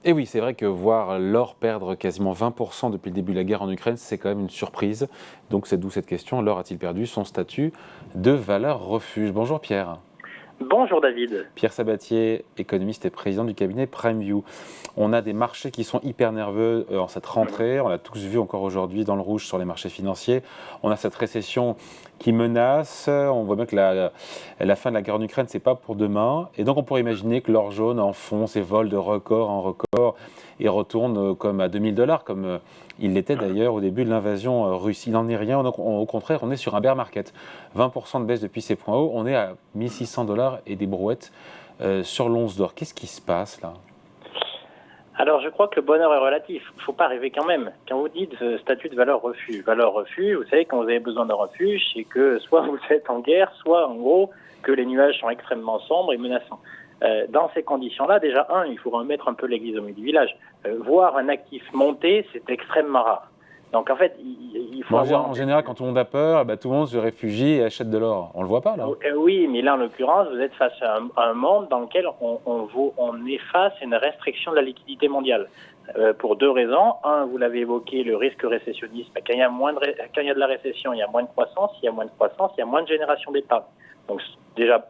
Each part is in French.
Et oui, c'est vrai que voir l'or perdre quasiment 20% depuis le début de la guerre en Ukraine, c'est quand même une surprise. Donc c'est d'où cette question, l'or a-t-il perdu son statut de valeur refuge? Bonjour Pierre. Bonjour David. Pierre Sabatier, économiste et président du cabinet PrimeView. On a des marchés qui sont hyper nerveux en cette rentrée. On l'a tous vu encore aujourd'hui dans le rouge sur les marchés financiers. On a cette récession qui menace. On voit bien que la fin de la guerre en Ukraine, c'est pas pour demain. Et donc on pourrait imaginer que l'or jaune enfonce et vole de record en record et retourne comme à $2000, comme il l'était d'ailleurs au début de l'invasion russe. Il n'en est rien. Au contraire, on est sur un bear market. 20% de baisse depuis ces points hauts. On est à $1600 et des brouettes sur l'once d'or. Qu'est-ce qui se passe là? Alors je crois que le bonheur est relatif. Il ne faut pas rêver quand même. Quand vous dites statut de valeur refuge, vous savez, quand vous avez besoin d'un refuge, c'est que soit vous êtes en guerre, soit en gros que les nuages sont extrêmement sombres et menaçants. Dans ces conditions-là, déjà, il faut remettre un peu l'église au milieu du village. Voir un actif monter, c'est extrêmement rare. Donc en fait, il faut En général, quand tout le monde a peur, tout le monde se réfugie et achète de l'or. On ne le voit pas là. Oui, mais là en l'occurrence, vous êtes face à un monde dans lequel on est face à une restriction de la liquidité mondiale. Pour deux raisons. Un, vous l'avez évoqué, le risque récessionniste. Quand il y a de la récession, il y a moins de croissance. Il y a moins de croissance, il y a moins de génération d'épargne. Donc déjà,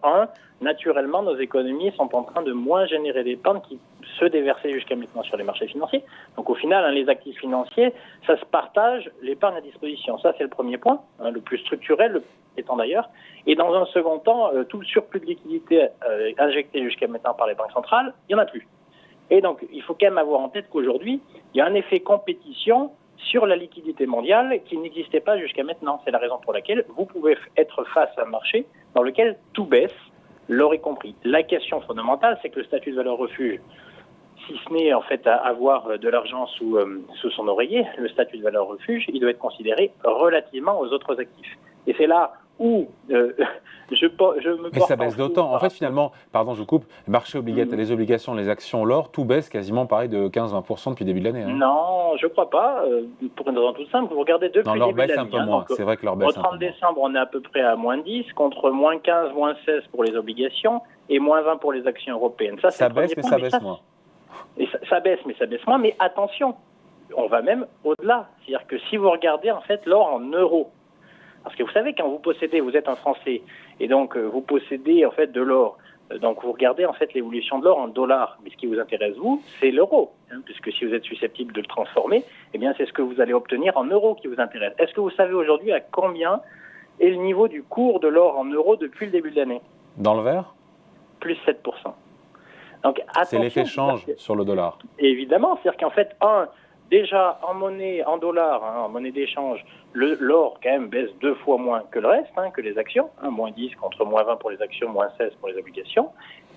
naturellement, nos économies sont en train de moins générer d'épargne qui se déversaient jusqu'à maintenant sur les marchés financiers. Donc au final, les actifs financiers, ça se partage l'épargne à disposition. Ça, c'est le premier point, le plus structurel étant d'ailleurs. Et dans un second temps, tout le surplus de liquidité injecté jusqu'à maintenant par les banques centrales, il n'y en a plus. Et donc, il faut quand même avoir en tête qu'aujourd'hui, il y a un effet compétition sur la liquidité mondiale qui n'existait pas jusqu'à maintenant. C'est la raison pour laquelle vous pouvez être face à un marché dans lequel tout baisse, l'or y compris. La question fondamentale, c'est que le statut de valeur refuge, si ce n'est en fait à avoir de l'argent sous son oreiller, le statut de valeur refuge, il doit être considéré relativement aux autres actifs. Et c'est là où je me porte. Mais ça baisse d'autant. En fait, finalement, pardon, je coupe, le marché obligataire, les obligations, les actions, l'or, tout baisse quasiment pareil de 15-20% depuis le début de l'année. Non, je ne crois pas. Pour une raison toute simple, vous regardez depuis le début de l'année. Non, l'or baisse un peu moins. C'est vrai que l'or baisse un peu moins. Au 30 décembre, on est à peu près à moins 10, contre moins 15, moins 16 pour les obligations et moins 20 pour les actions européennes. Ça baisse, mais ça baisse moins. Et ça baisse, mais ça baisse moins. Mais attention, on va même au-delà. C'est-à-dire que si vous regardez en fait l'or en euros, parce que vous savez, quand vous êtes un Français, et donc vous possédez en fait de l'or, donc vous regardez en fait l'évolution de l'or en dollars. Mais ce qui vous intéresse, vous, c'est l'euro. Puisque si vous êtes susceptible de le transformer, eh bien c'est ce que vous allez obtenir en euros qui vous intéresse. Est-ce que vous savez aujourd'hui à combien est le niveau du cours de l'or en euros depuis le début de l'année? Dans le vert? Plus 7%. Donc, c'est l'effet change sur le dollar. Évidemment, c'est-à-dire qu'en fait, déjà en monnaie, en dollars, en monnaie d'échange, l'or quand même baisse 2 fois moins que le reste, que les actions, moins 10 contre moins 20 pour les actions, moins 16 pour les obligations.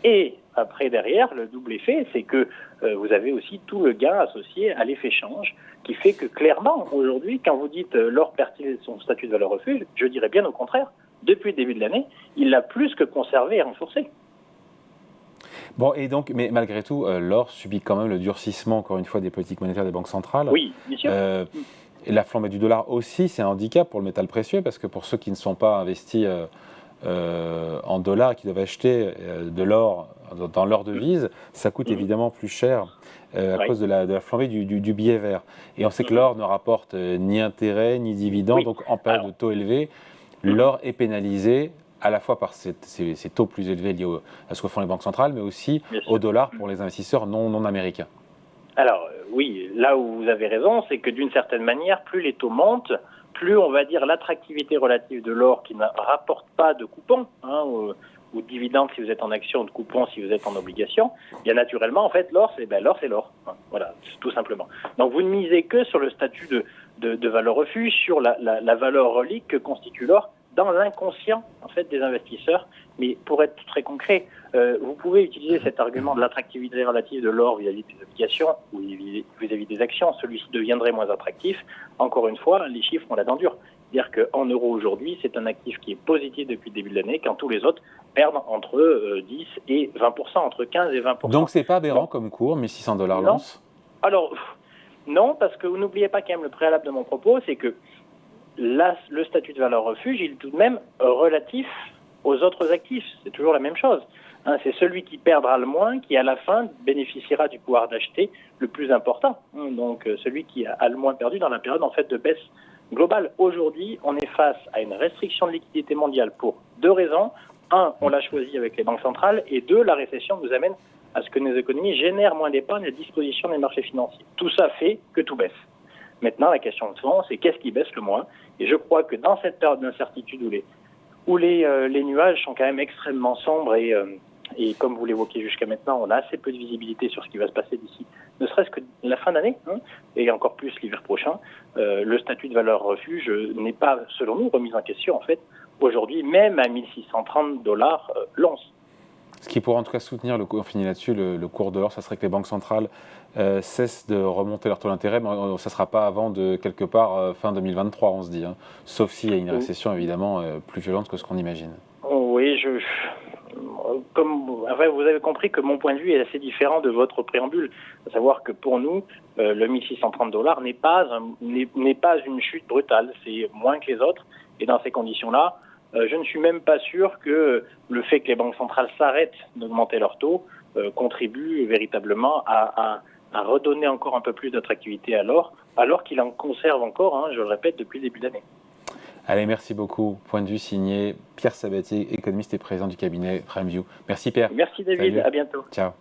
Et après, derrière, le double effet, c'est que vous avez aussi tout le gain associé à l'effet change, qui fait que clairement, aujourd'hui, quand vous dites l'or perd-il son statut de valeur refuge, je dirais bien au contraire. Depuis le début de l'année, il l'a plus que conservé et renforcé. Bon, et donc, mais malgré tout, l'or subit quand même le durcissement, encore une fois, des politiques monétaires des banques centrales. Oui, bien sûr. Et la flambée du dollar aussi, c'est un handicap pour le métal précieux, parce que pour ceux qui ne sont pas investis en dollars, qui doivent acheter de l'or dans leur devise, ça coûte évidemment plus cher à cause de la flambée du billet vert. Et on sait que l'or ne rapporte ni intérêt, ni dividende, donc en période de taux élevés, l'or est pénalisé à la fois par ces taux plus élevés liés à ce que font les banques centrales, mais aussi au dollar pour les investisseurs non américains. Alors oui, là où vous avez raison, c'est que d'une certaine manière, plus les taux montent, plus on va dire l'attractivité relative de l'or qui ne rapporte pas de coupons, ou de dividendes si vous êtes en action, ou de coupons si vous êtes en obligation, bien naturellement, en fait, l'or, c'est l'or. Voilà, tout simplement. Donc vous ne misez que sur le statut de valeur refuge, sur la valeur relique que constitue l'or, dans l'inconscient en fait des investisseurs. Mais pour être très concret, vous pouvez utiliser cet argument de l'attractivité relative de l'or vis-à-vis des obligations ou vis-à-vis des actions. Celui-ci deviendrait moins attractif. Encore une fois, les chiffres ont la dent dure. C'est-à-dire qu'en euros aujourd'hui, c'est un actif qui est positif depuis le début de l'année, quand tous les autres perdent entre 10 et 20%, entre 15 et 20%. Donc c'est pas aberrant comme cours, $1600 l'once? Alors, non, parce que vous n'oubliez pas quand même le préalable de mon propos, c'est que là, le statut de valeur refuge, il est tout de même relatif aux autres actifs. C'est toujours la même chose. Hein, c'est celui qui perdra le moins qui, à la fin, bénéficiera du pouvoir d'acheter le plus important. Donc, celui qui a le moins perdu dans la période en fait de baisse globale. Aujourd'hui, on est face à une restriction de liquidité mondiale pour deux raisons. Un, on l'a choisi avec les banques centrales, et deux, la récession nous amène à ce que nos économies génèrent moins d'épargne à disposition des marchés financiers. Tout ça fait que tout baisse. Maintenant, la question de fond, c'est qu'est-ce qui baisse le moins? Et je crois que dans cette période d'incertitude où les nuages sont quand même extrêmement sombres et comme vous l'évoquez jusqu'à maintenant, on a assez peu de visibilité sur ce qui va se passer d'ici, ne serait-ce que la fin d'année, et encore plus l'hiver prochain. Le statut de valeur refuge n'est pas, selon nous, remis en question, en fait, aujourd'hui, même à 1630 $ l'once. Ce qui pourrait en tout cas soutenir, on finit là-dessus, le cours de l'or, ça serait que les banques centrales cessent de remonter leur taux d'intérêt, mais ça ne sera pas avant de quelque part fin 2023, on se dit, hein. Sauf s'il y a une récession évidemment plus violente que ce qu'on imagine. Oui, vous avez compris que mon point de vue est assez différent de votre préambule, à savoir que pour nous, le 1630 $ n'est pas une chute brutale, c'est moins que les autres, et dans ces conditions-là, je ne suis même pas sûr que le fait que les banques centrales s'arrêtent d'augmenter leurs taux contribue véritablement à redonner encore un peu plus d'attractivité à l'or, alors qu'il en conserve encore, je le répète, depuis le début d'année. Allez, merci beaucoup. Point de vue signé Pierre Sabatier, économiste et président du cabinet PrimeView. Merci Pierre. Merci David, Salut. à bientôt. Ciao.